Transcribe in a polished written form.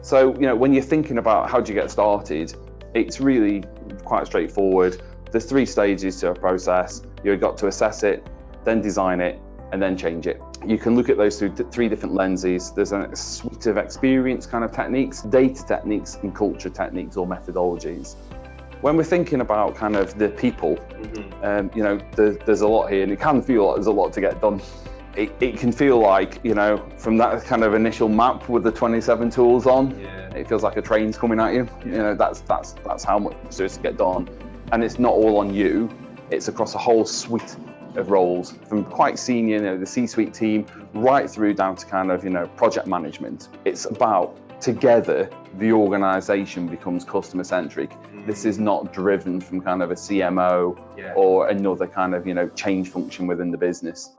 So, when you're thinking about how do you get started, it's really quite straightforward. There's 3 stages to a process. You've got to assess it, then design it, and then change it. You can look at those through 3 different lenses. There's a suite of experience kind of techniques, data techniques, and culture techniques or methodologies. When we're thinking about kind of the people, there's a lot here, and it can feel like there's a lot to get done. It can feel like, from that kind of initial map with the 27 tools on, it feels like a train's coming at you. That's how much there is to get done. And it's not all on you, it's across a whole suite of roles, from quite senior, the C-suite team, right through down to kind of, project management. It's about, together, the organisation becomes customer centric. This is not driven from kind of a CMO or another kind of, change function within the business.